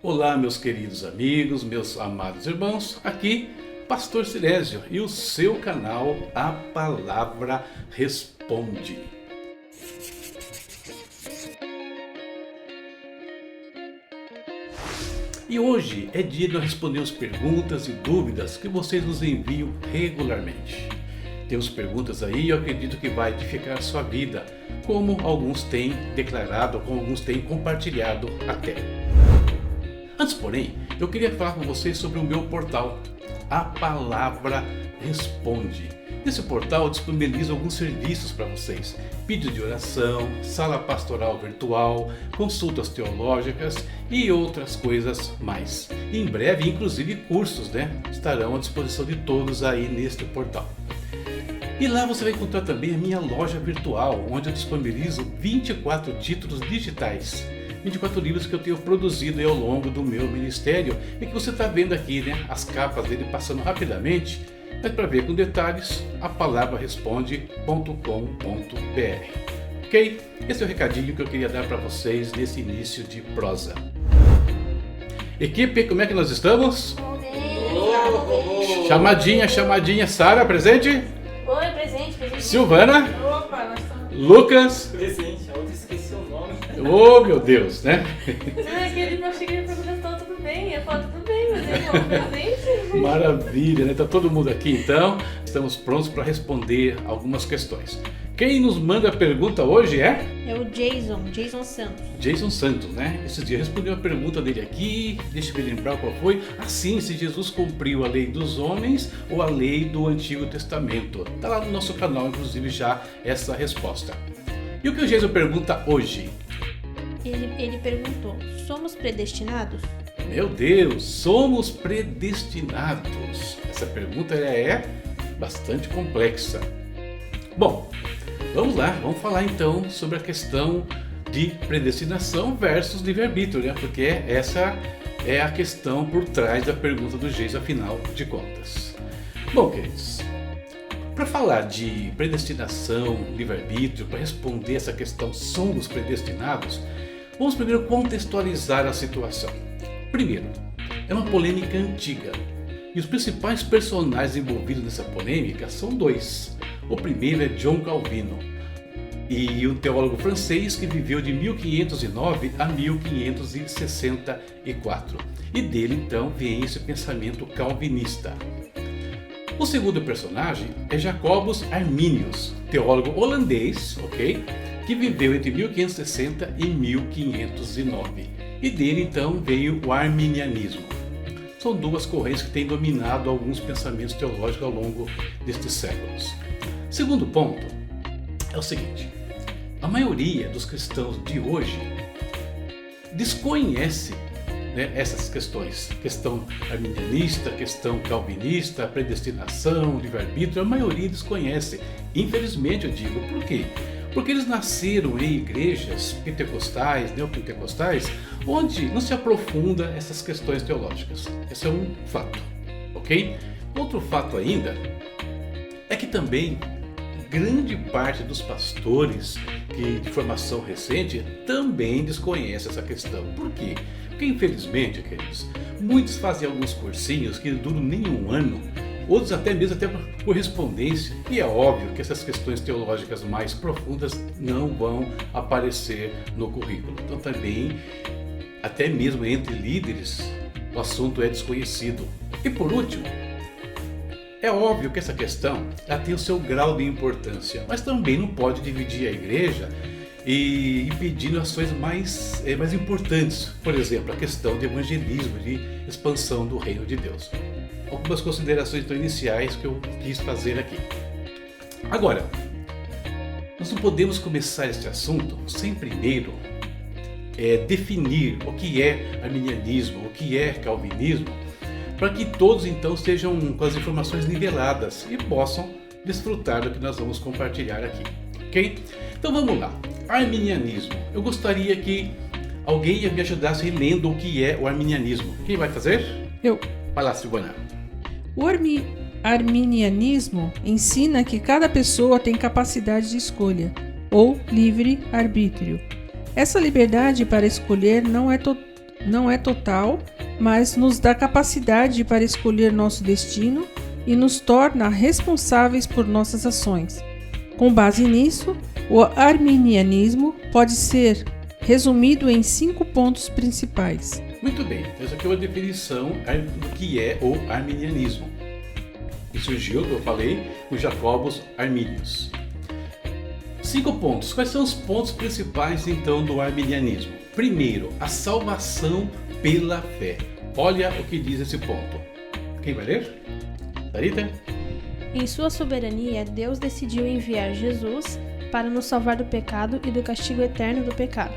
Olá, meus queridos amigos, meus amados irmãos, aqui Pastor Silésio e o seu canal A Palavra Responde. E hoje é dia de nós respondermos perguntas e dúvidas que vocês nos enviam regularmente. Temos perguntas aí, eu acredito que vai edificar a sua vida, como alguns têm declarado, como alguns têm compartilhado até. Antes, porém, eu queria falar com vocês sobre o meu portal, A Palavra Responde. Nesse portal eu disponibilizo alguns serviços para vocês: pedido de oração, sala pastoral virtual, consultas teológicas e outras coisas mais. E em breve, inclusive, cursos, estarão à disposição de todos aí neste portal. E lá você vai encontrar também a minha loja virtual, onde eu disponibilizo 24 títulos digitais. 24 livros que eu tenho produzido ao longo do meu ministério e que você está vendo aqui, as capas dele passando rapidamente, mas para ver com detalhes, apalabraresponde.com.br. Ok? Esse é o recadinho que eu queria dar para vocês nesse início de prosa. Equipe, como é que nós estamos? Chamadinha, Sara, presente? Oi, presente. Silvana? Opa, nós estamos... Lucas? Presente, ontem esqueci o nome. Oh, meu Deus, Eu achei que ele perguntou tudo bem, eu falo tudo bem, mas ele falou presente. Maravilha, Tá todo mundo aqui então, estamos prontos para responder algumas questões. Quem nos manda a pergunta hoje é? É o Jason Santos. Jason Santos, Esses dias respondeu a pergunta dele aqui, deixa eu me lembrar qual foi. Sim, se Jesus cumpriu a lei dos homens ou a lei do Antigo Testamento. Está lá no nosso canal, inclusive, já essa resposta. E o que o Jason pergunta hoje? Ele perguntou, somos predestinados? Meu Deus, somos predestinados? Essa pergunta é bastante complexa. Bom, vamos lá, vamos falar então sobre a questão de predestinação versus livre-arbítrio, porque essa é a questão por trás da pergunta do Geis, afinal de contas. Bom, queridos, para falar de predestinação, livre-arbítrio, para responder essa questão, somos predestinados, vamos primeiro contextualizar a situação. Primeiro, é uma polêmica antiga, e os principais personagens envolvidos nessa polêmica são dois. O primeiro é John Calvino, e um teólogo francês que viveu de 1509 a 1564. E dele então vem esse pensamento calvinista. O segundo personagem é Jacobus Arminius, teólogo holandês, que viveu entre 1560 e 1509. E dele então veio o arminianismo. São duas correntes que têm dominado alguns pensamentos teológicos ao longo destes séculos. Segundo ponto é o seguinte: a maioria dos cristãos de hoje desconhece essas questões, questão arminianista, questão calvinista, predestinação, livre-arbítrio. A maioria desconhece, infelizmente eu digo. Por quê? Porque eles nasceram em igrejas pentecostais, neopentecostais, onde não se aprofunda essas questões teológicas. Esse é um fato, ok? Outro fato ainda é que também grande parte dos pastores de formação recente também desconhece essa questão. Por quê? Porque infelizmente, queridos, muitos fazem alguns cursinhos que não duram nem um ano, outros até por correspondência, e é óbvio que essas questões teológicas mais profundas não vão aparecer no currículo. Então também, até mesmo entre líderes, o assunto é desconhecido. E por último, é óbvio que essa questão tem o seu grau de importância, mas também não pode dividir a igreja e pedindo ações mais importantes. Por exemplo, a questão de evangelismo, de expansão do reino de Deus. Algumas considerações iniciais que eu quis fazer aqui. Agora, nós não podemos começar este assunto sem primeiro definir o que é arminianismo, o que é calvinismo, para que todos então sejam com as informações niveladas e possam desfrutar do que nós vamos compartilhar aqui, ok? Então vamos lá. Arminianismo. Eu gostaria que alguém me ajudasse lendo o que é o arminianismo. Quem vai fazer? Eu. Vai lá, Silvana. O arminianismo ensina que cada pessoa tem capacidade de escolha, ou livre arbítrio. Essa liberdade para escolher Não é total, mas nos dá capacidade para escolher nosso destino e nos torna responsáveis por nossas ações. Com base nisso, o arminianismo pode ser resumido em 5 pontos principais. Muito bem, essa aqui é uma definição do que é o arminianismo. E surgiu, eu falei, com Jacobus Arminius. 5 pontos. Quais são os pontos principais, então, do arminianismo? Primeiro, a salvação pela fé. Olha o que diz esse ponto. Quem vai ler? Sarita? Em sua soberania, Deus decidiu enviar Jesus para nos salvar do pecado e do castigo eterno do pecado.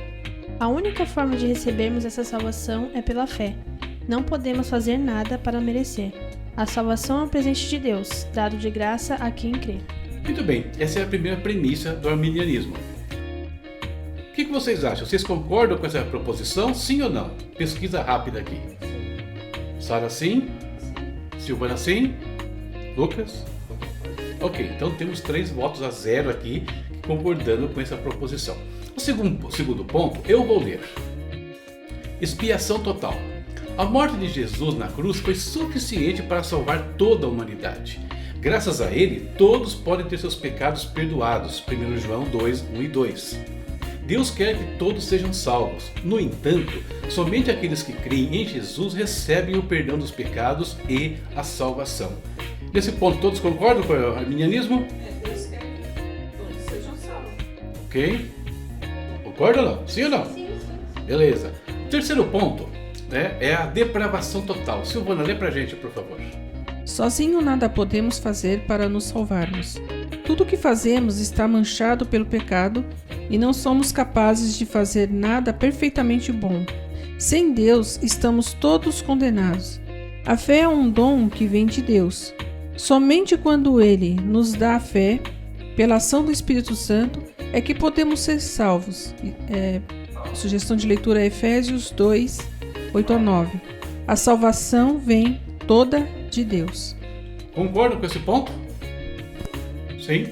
A única forma de recebermos essa salvação é pela fé. Não podemos fazer nada para merecer. A salvação é um presente de Deus, dado de graça a quem crê. Muito bem, essa é a primeira premissa do arminianismo. O que vocês acham? Vocês concordam com essa proposição? Sim ou não? Pesquisa rápida aqui. Sara, sim? Silvana, sim? Lucas? Ok, então temos 3 votos a 0 aqui, concordando com essa proposição. O segundo ponto, eu vou ler. Expiação total. A morte de Jesus na cruz foi suficiente para salvar toda a humanidade. Graças a ele, todos podem ter seus pecados perdoados. 1 João 2, 1 e 2. Deus quer que todos sejam salvos. No entanto, somente aqueles que creem em Jesus recebem o perdão dos pecados e a salvação. Nesse ponto, todos concordam com o arminianismo? Deus quer que todos sejam salvos. Ok? Concorda ou não? Sim ou não? Sim, sim. Beleza. O terceiro ponto, né, é a depravação total. Silvana, lê pra gente, por favor. Sozinho nada podemos fazer para nos salvarmos. Tudo o que fazemos está manchado pelo pecado e não somos capazes de fazer nada perfeitamente bom. Sem Deus, estamos todos condenados. A fé é um dom que vem de Deus. Somente quando Ele nos dá a fé, pela ação do Espírito Santo, é que podemos ser salvos. Sugestão de leitura é Efésios 2, 8 a 9. A salvação vem toda de Deus. Concordam com esse ponto? Sim?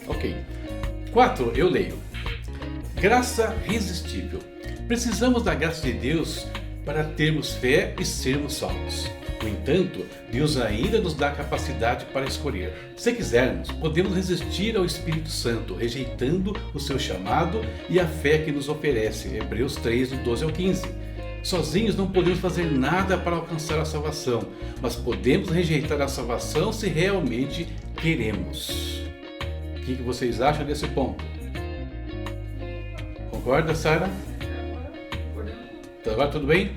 Ok. 4, eu leio. Graça irresistível. Precisamos da graça de Deus para termos fé e sermos salvos. No entanto, Deus ainda nos dá a capacidade para escolher. Se quisermos, podemos resistir ao Espírito Santo, rejeitando o seu chamado e a fé que nos oferece. Hebreus 3, do 12 ao 15. Sozinhos não podemos fazer nada para alcançar a salvação, mas podemos rejeitar a salvação se realmente queremos. O que vocês acham desse ponto? Concorda, Sara? Agora tudo bem?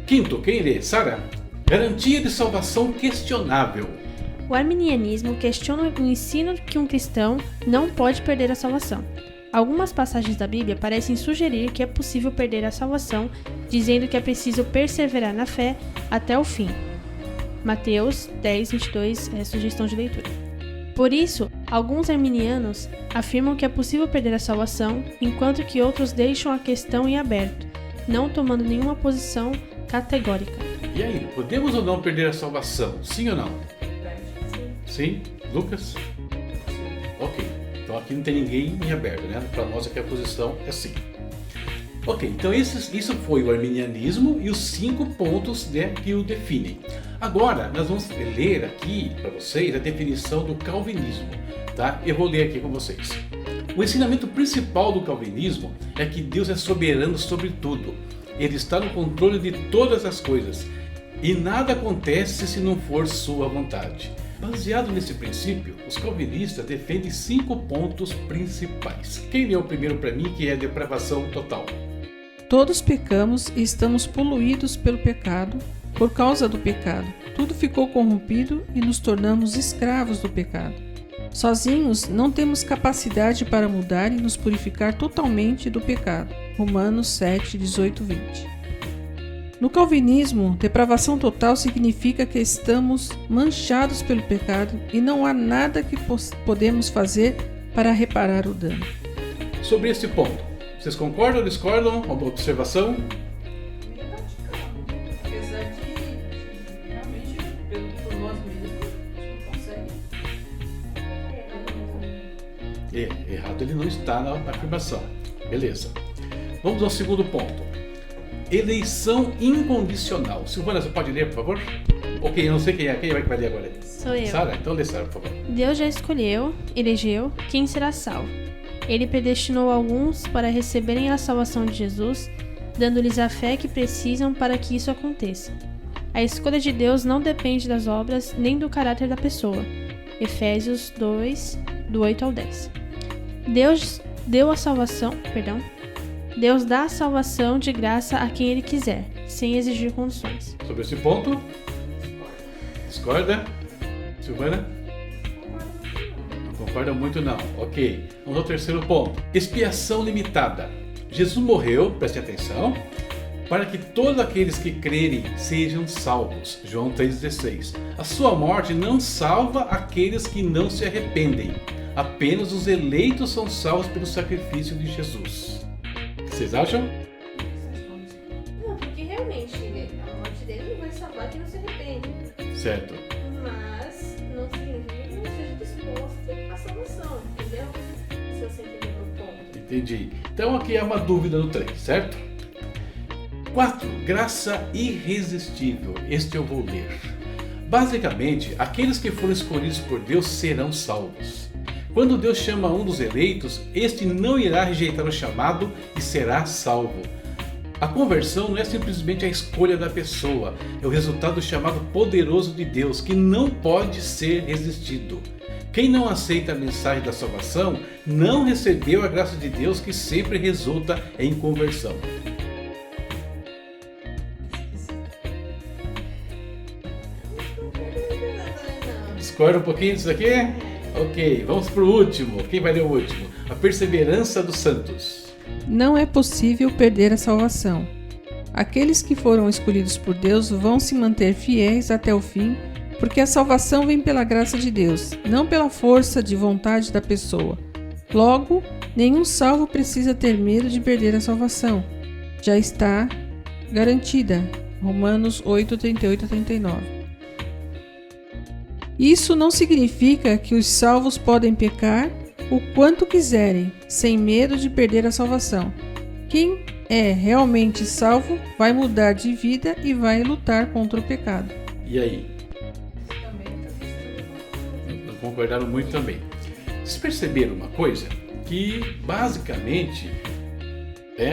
Quinto, quem lê? Sara? Garantia de salvação questionável. O arminianismo questiona o ensino que um cristão não pode perder a salvação. Algumas passagens da Bíblia parecem sugerir que é possível perder a salvação, dizendo que é preciso perseverar na fé até o fim. Mateus 10, 22 é sugestão de leitura. Por isso, alguns arminianos afirmam que é possível perder a salvação, enquanto que outros deixam a questão em aberto, não tomando nenhuma posição categórica. E aí, podemos ou não perder a salvação? Sim ou não? Sim? Lucas? Ok, então aqui não tem ninguém em aberto, né? Para nós aqui a posição é sim. Ok, então isso foi o arminianismo e os 5 pontos, né, que o definem. Agora, nós vamos ler aqui para vocês a definição do calvinismo, tá? Eu vou ler aqui com vocês. O ensinamento principal do calvinismo é que Deus é soberano sobre tudo. Ele está no controle de todas as coisas e nada acontece se não for sua vontade. Baseado nesse princípio, os calvinistas defendem 5 pontos principais. Quem leu primeiro para mim, que é a depravação total? Todos pecamos e estamos poluídos pelo pecado. Por causa do pecado, tudo ficou corrompido e nos tornamos escravos do pecado. Sozinhos não temos capacidade para mudar e nos purificar totalmente do pecado. Romanos 7, 18, 20. No calvinismo, depravação total significa que estamos manchados pelo pecado e não há nada que podemos fazer para reparar o dano. Sobre esse ponto, vocês concordam ou discordam? Alguma observação? Apesar de realmente, por nós mesmos, a gente não consegue. Errado ele não está na afirmação. Beleza. Vamos ao segundo ponto. eleição incondicional. Silvana, você pode ler, por favor? Ok, eu não sei quem vai ler agora. Sou eu. Sara, então lê, Sara, por favor. Deus já escolheu, elegeu, quem será salvo. Ele predestinou alguns para receberem a salvação de Jesus, dando-lhes a fé que precisam para que isso aconteça. A escolha de Deus não depende das obras nem do caráter da pessoa. Efésios 2, do 8 ao 10. Deus dá a salvação de graça a quem Ele quiser, sem exigir condições. Sobre esse ponto? Discorda? Silvana? Não concorda muito não. Ok. Vamos ao terceiro ponto. Expiação limitada. Jesus morreu, preste atenção, para que todos aqueles que crerem sejam salvos. João 3,16. A sua morte não salva aqueles que não se arrependem. Apenas os eleitos são salvos pelo sacrifício de Jesus. O que vocês acham? Não, porque realmente a morte dele não vai salvar quem não se arrepende. Certo. Mas não significa que não seja disposto à salvação, entendeu? Se você entender meu ponto. Entendi. Então aqui é uma dúvida no 3, certo? 4. Graça irresistível. Este eu vou ler. Basicamente, aqueles que foram escolhidos por Deus serão salvos. Quando Deus chama um dos eleitos, este não irá rejeitar o chamado e será salvo. A conversão não é simplesmente a escolha da pessoa, é o resultado do chamado poderoso de Deus, que não pode ser resistido. Quem não aceita a mensagem da salvação, não recebeu a graça de Deus, que sempre resulta em conversão. Discorda um pouquinho disso aqui? Ok, vamos para o último. Quem vai ler o último? A perseverança dos santos. Não é possível perder a salvação. Aqueles que foram escolhidos por Deus vão se manter fiéis até o fim, porque a salvação vem pela graça de Deus, não pela força de vontade da pessoa. Logo, nenhum salvo precisa ter medo de perder a salvação. Já está garantida. Romanos 8, 38 a 39. Isso não significa que os salvos podem pecar o quanto quiserem, sem medo de perder a salvação. Quem é realmente salvo vai mudar de vida e vai lutar contra o pecado. E aí? Não concordaram muito também. Vocês perceberam uma coisa? Que basicamente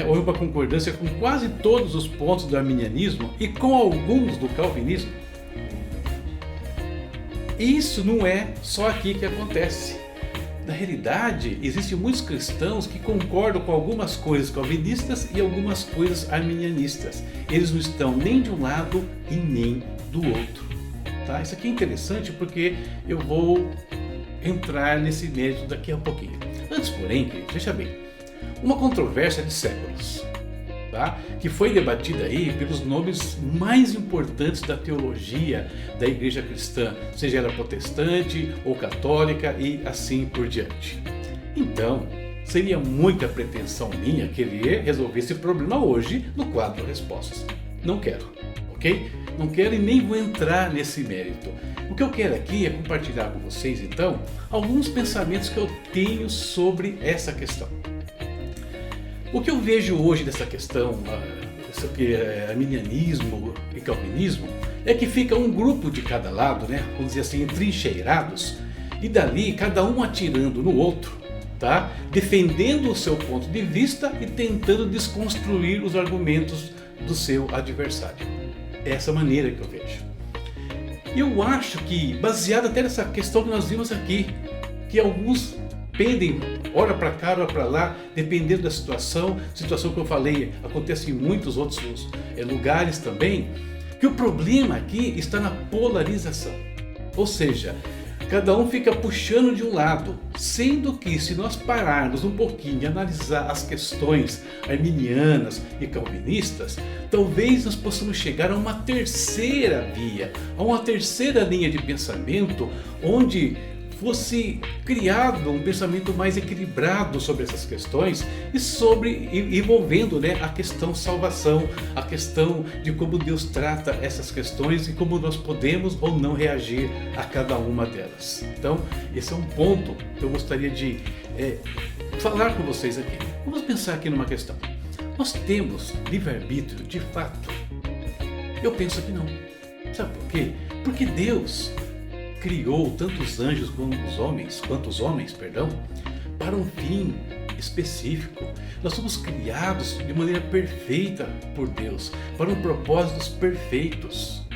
houve uma concordância com quase todos os pontos do arminianismo e com alguns do calvinismo. Isso não é só aqui que acontece. Na realidade, existem muitos cristãos que concordam com algumas coisas calvinistas e algumas coisas arminianistas. Eles não estão nem de um lado e nem do outro. Tá? Isso aqui é interessante porque eu vou entrar nesse mérito daqui a pouquinho. Antes, porém, queridos, veja bem, uma controvérsia de séculos, tá? Que foi debatida aí pelos nomes mais importantes da teologia da igreja cristã, seja ela protestante ou católica e assim por diante. Então, seria muita pretensão minha querer resolver esse problema hoje no quadro Respostas. Não quero, ok? Não quero e nem vou entrar nesse mérito. O que eu quero aqui é compartilhar com vocês, então, alguns pensamentos que eu tenho sobre essa questão. O que eu vejo hoje dessa questão, arminianismo e calvinismo, é que fica um grupo de cada lado, né, vamos dizer assim, entrincheirados, e dali cada um atirando no outro, tá? Defendendo o seu ponto de vista e tentando desconstruir os argumentos do seu adversário. É essa maneira que eu vejo. Eu acho que, baseado até nessa questão que nós vimos aqui, que alguns pendem ora para cá, ora para lá, dependendo da situação que eu falei, acontece em muitos outros lugares também, que o problema aqui está na polarização. Ou seja, cada um fica puxando de um lado, sendo que se nós pararmos um pouquinho e analisar as questões arminianas e calvinistas, talvez nós possamos chegar a uma terceira via, a uma terceira linha de pensamento, onde fosse criado um pensamento mais equilibrado sobre essas questões e envolvendo, né, a questão salvação, a questão de como Deus trata essas questões e como nós podemos ou não reagir a cada uma delas. Então, esse é um ponto que eu gostaria de falar com vocês aqui. Vamos pensar aqui numa questão. Nós temos livre-arbítrio de fato? Eu penso que não. Sabe por quê? Porque Deus criou tantos anjos quanto os homens, para um fim específico. Nós somos criados de maneira perfeita por Deus, para propósitos perfeitos.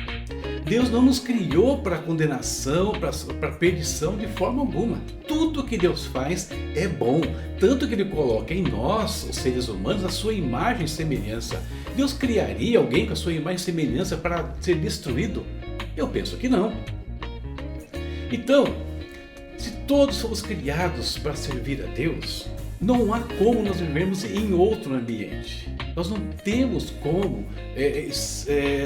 Deus não nos criou para condenação, para perdição de forma alguma. Tudo que Deus faz é bom, tanto que Ele coloca em nós, os seres humanos, a sua imagem e semelhança. Deus criaria alguém com a sua imagem e semelhança para ser destruído? Eu penso que não. Então, se todos somos criados para servir a Deus, não há como nós vivermos em outro ambiente. Nós não temos como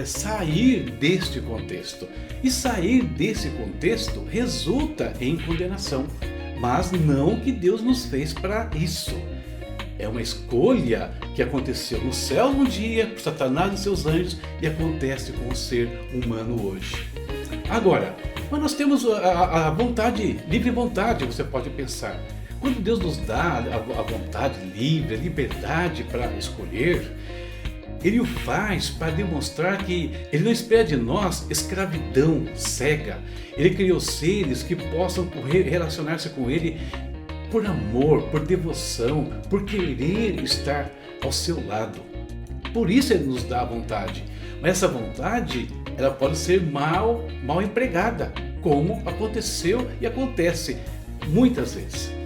sair deste contexto. E sair desse contexto resulta em condenação. Mas não que Deus nos fez para isso. É uma escolha que aconteceu no céu um dia, por Satanás e seus anjos, e acontece com o ser humano hoje. Agora, mas nós temos a vontade, livre vontade, você pode pensar. Quando Deus nos dá a vontade livre, a liberdade para escolher, Ele o faz para demonstrar que Ele não espera de nós escravidão cega. Ele criou seres que possam relacionar-se com Ele por amor, por devoção, por querer estar ao seu lado. Por isso Ele nos dá a vontade. Mas essa vontade, ela pode ser mal empregada, como aconteceu e acontece muitas vezes.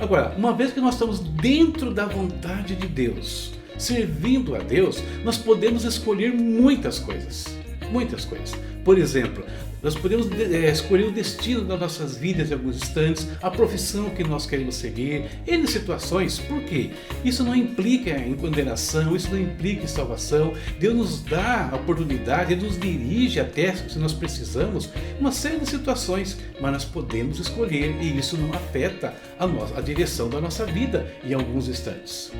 Agora, uma vez que nós estamos dentro da vontade de Deus, servindo a Deus, nós podemos escolher muitas coisas. Muitas coisas. Por exemplo, nós podemos escolher o destino das nossas vidas em alguns instantes, a profissão que nós queremos seguir, N situações. Por quê? Isso não implica em condenação, isso não implica em salvação. Deus nos dá a oportunidade, Ele nos dirige até, se nós precisamos, uma série de situações, mas nós podemos escolher e isso não afeta a direção da nossa vida em alguns instantes.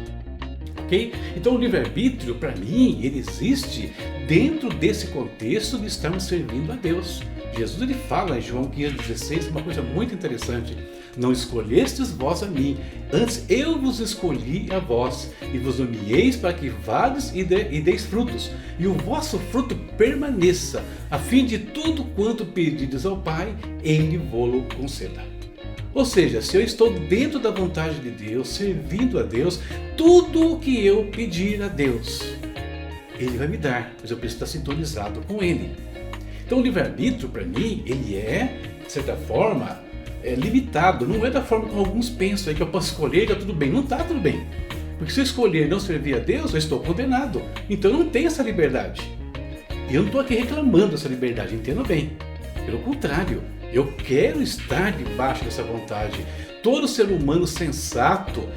Okay? Então o livre-arbítrio, para mim, ele existe dentro desse contexto de estarmos servindo a Deus. Jesus ele fala em João 15,16 uma coisa muito interessante. Não escolhestes vós a mim, antes eu vos escolhi a vós, e vos nomeeis para que vades e deis frutos, e o vosso fruto permaneça, a fim de tudo quanto pedides ao Pai, Ele vô-lo conceda. Ou seja, se eu estou dentro da vontade de Deus, servindo a Deus, tudo o que eu pedir a Deus, Ele vai me dar, mas eu preciso estar sintonizado com Ele. Então o livre-arbítrio, para mim, ele é, de certa forma, limitado. Não é da forma como alguns pensam, que eu posso escolher e está tudo bem. Não está tudo bem. Porque se eu escolher não servir a Deus, eu estou condenado. Então eu não tenho essa liberdade. E eu não estou aqui reclamando dessa liberdade, entenda bem. Pelo contrário, eu quero estar debaixo dessa vontade. Todo ser humano sensato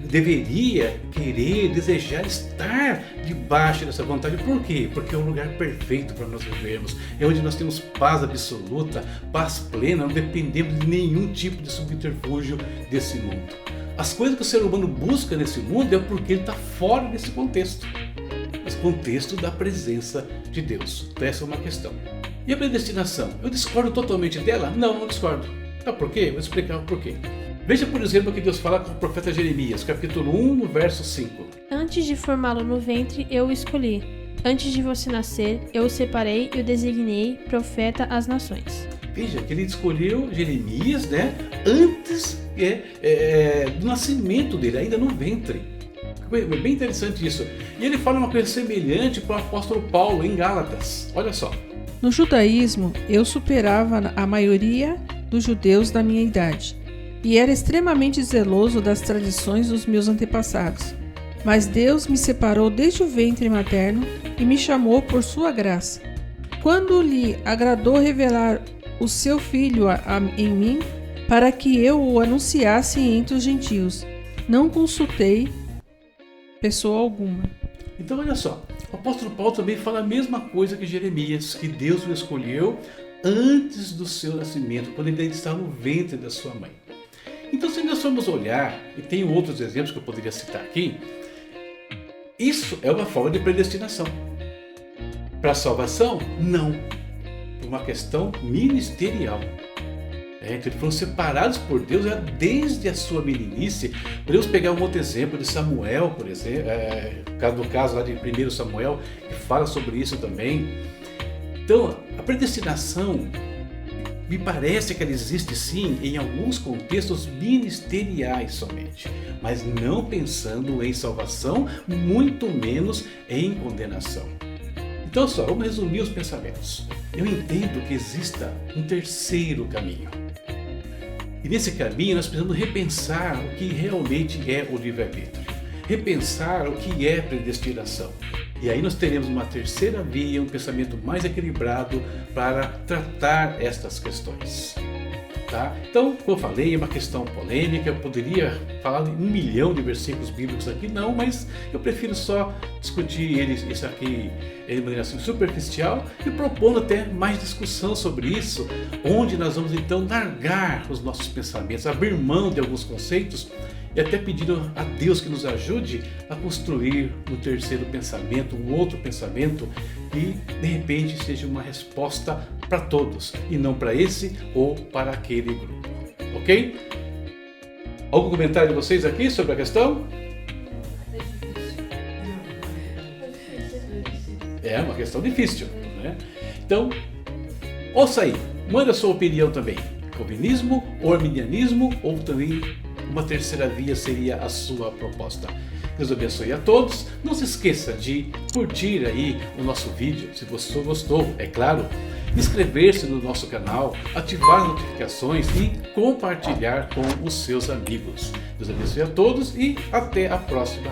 deveria querer, desejar estar debaixo dessa vontade. Por quê? Porque é um lugar perfeito para nós vivermos. É onde nós temos paz absoluta, paz plena, não dependemos de nenhum tipo de subterfúgio desse mundo. As coisas que o ser humano busca nesse mundo é porque ele está fora desse contexto. Esse contexto da presença de Deus. Então essa é uma questão. E a predestinação? Eu discordo totalmente dela? Não discordo. Sabe por quê? Vou explicar o porquê. Veja, por exemplo, o que Deus fala com o profeta Jeremias, capítulo 1, no verso 5. Antes de formá-lo no ventre, eu o escolhi. Antes de você nascer, eu o separei e o designei profeta às nações. Veja que ele escolheu Jeremias, antes do nascimento dele, ainda no ventre. É bem interessante isso. E ele fala uma coisa semelhante para o apóstolo Paulo em Gálatas. Olha só. No judaísmo, eu superava a maioria dos judeus da minha idade e era extremamente zeloso das tradições dos meus antepassados. Mas Deus me separou desde o ventre materno e me chamou por sua graça. Quando lhe agradou revelar o seu Filho em mim, para que eu o anunciasse entre os gentios, não consultei pessoa alguma. Então olha só, o apóstolo Paulo também fala a mesma coisa que Jeremias, que Deus o escolheu antes do seu nascimento, quando ele ainda estava no ventre da sua mãe. Então se nós formos olhar, e tem outros exemplos que eu poderia citar aqui, isso é uma forma de predestinação. Para a salvação? Não. Por uma questão ministerial. Então eles foram separados por Deus desde a sua meninice. Podemos pegar um outro exemplo de Samuel, por exemplo, no caso lá de 1 Samuel, que fala sobre isso também. Então, a predestinação, me parece que ela existe sim em alguns contextos ministeriais somente, mas não pensando em salvação, muito menos em condenação. Então só, vamos resumir os pensamentos. Eu entendo que exista um terceiro caminho. E nesse caminho nós precisamos repensar o que realmente é o livre-arbítrio. Repensar o que é predestinação. E aí nós teremos uma terceira via, um pensamento mais equilibrado para tratar estas questões. Tá? Então, como eu falei, é uma questão polêmica, eu poderia falar em 1 milhão de versículos bíblicos aqui, não, mas eu prefiro só discutir isso aqui de maneira assim, superficial e propondo até mais discussão sobre isso, onde nós vamos então largar os nossos pensamentos, abrir mão de alguns conceitos e até pedindo a Deus que nos ajude a construir um terceiro pensamento, um outro pensamento que de repente seja uma resposta para todos e não para esse ou para aquele grupo, ok? Algum comentário de vocês aqui sobre a questão? É uma questão difícil, né? Então, ouça aí, manda a sua opinião também. Calvinismo ou arminianismo, ou também uma terceira via seria a sua proposta. Deus abençoe a todos. Não se esqueça de curtir aí o nosso vídeo, se você gostou, é claro. Inscrever-se no nosso canal, ativar as notificações e compartilhar com os seus amigos. Deus abençoe a todos e até a próxima